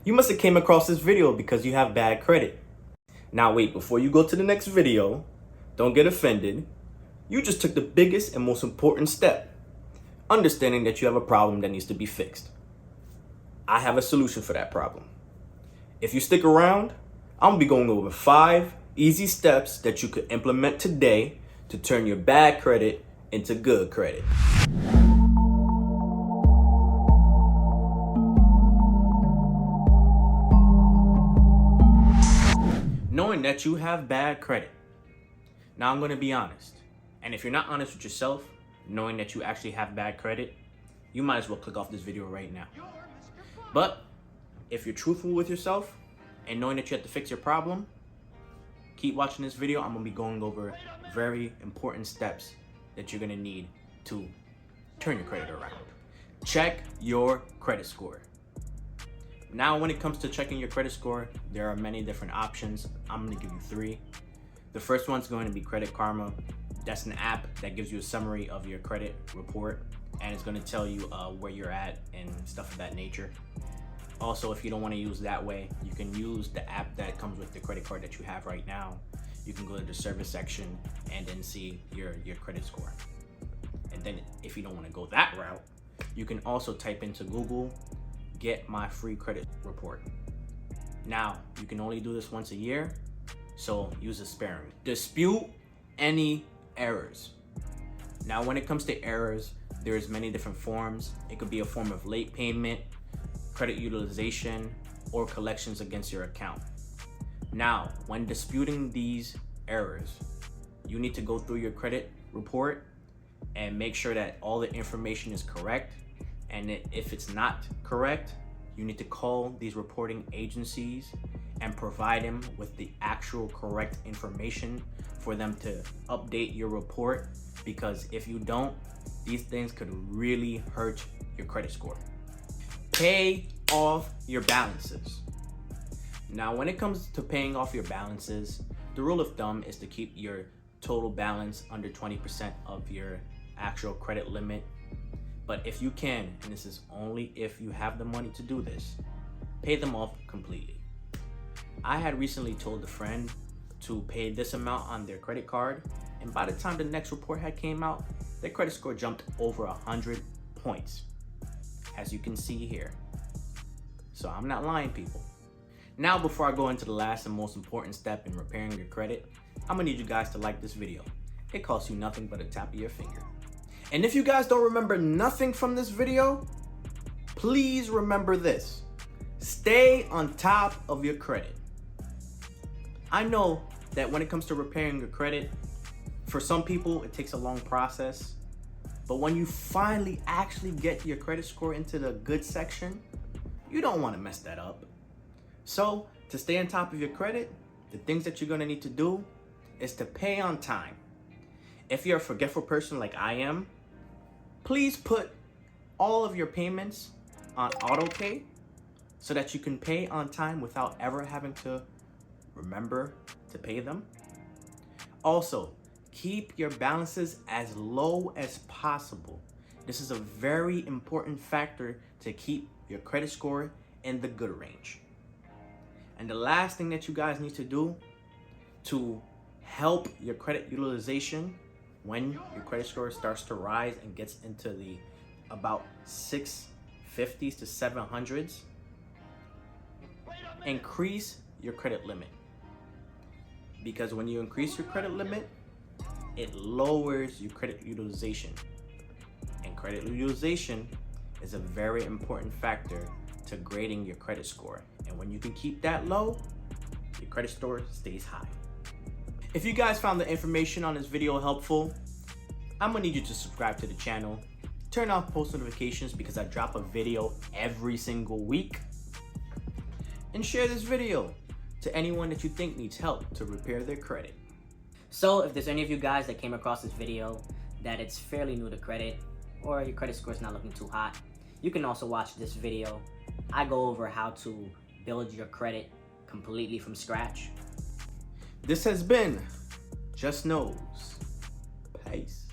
You must have came across this video because you have bad credit. Now wait, before you go to the next video, don't get offended. You just took the biggest and most important step, understanding that you have a problem that needs to be fixed. I have a solution for that problem. If you stick around, I'm gonna be going over 5 easy steps that you could implement today to turn your bad credit into good credit. Knowing that you have bad credit. Now I'm gonna be honest. And if you're not honest with yourself, knowing that you actually have bad credit, you might as well click off this video right now. But if you're truthful with yourself and knowing that you have to fix your problem, keep watching this video. I'm gonna be going over very important steps that you're gonna need to turn your credit around. Check your credit score. Now, when it comes to checking your credit score, there are many different options. I'm gonna give you 3. The first one's going to be Credit Karma. That's an app that gives you a summary of your credit report, and it's gonna tell you where you're at and stuff of that nature. Also, if you don't wanna use that way, you can use the app that comes with the credit card that you have right now. You can go to the service section and then see your credit score. And then if you don't wanna go that route, you can also type into Google, get my free credit report. Now, you can only do this once a year, so use it sparingly. Dispute any errors. Now, when it comes to errors, there's many different forms. It could be a form of late payment, credit utilization, or collections against your account. Now, when disputing these errors, you need to go through your credit report and make sure that all the information is correct. And if it's not correct, you need to call these reporting agencies and provide them with the actual correct information for them to update your report, because if you don't, these things could really hurt your credit score. Pay off your balances. Now, when it comes to paying off your balances, the rule of thumb is to keep your total balance under 20% of your actual credit limit. But if you can, and this is only if you have the money to do this, pay them off completely. I had recently told a friend to pay this amount on their credit card, and by the time the next report had came out, their credit score jumped over 100 points, as you can see here. So I'm not lying, people. Now, before I go into the last and most important step in repairing your credit, I'm gonna need you guys to like this video. It costs you nothing but a tap of your finger. And if you guys don't remember nothing from this video, please remember this. Stay on top of your credit. I know that when it comes to repairing your credit, for some people it takes a long process, but when you finally actually get your credit score into the good section, you don't want to mess that up. So to stay on top of your credit, the things that you're going to need to do is to pay on time. If you're a forgetful person like I am, please put all of your payments on auto pay so that you can pay on time without ever having to remember to pay them. Also, keep your balances as low as possible. This is a very important factor to keep your credit score in the good range. And the last thing that you guys need to do to help your credit utilization when your credit score starts to rise and gets into the about 650s to 700s, increase your credit limit. Because when you increase your credit limit, it lowers your credit utilization. And credit utilization is a very important factor to grading your credit score. And when you can keep that low, your credit score stays high. If you guys found the information on this video helpful, I'm gonna need you to subscribe to the channel, turn off post notifications because I drop a video every single week, and share this video to anyone that you think needs help to repair their credit. So if there's any of you guys that came across this video that it's fairly new to credit, or your credit score is not looking too hot, you can also watch this video. I go over how to build your credit completely from scratch. This has been Just Knows. Peace.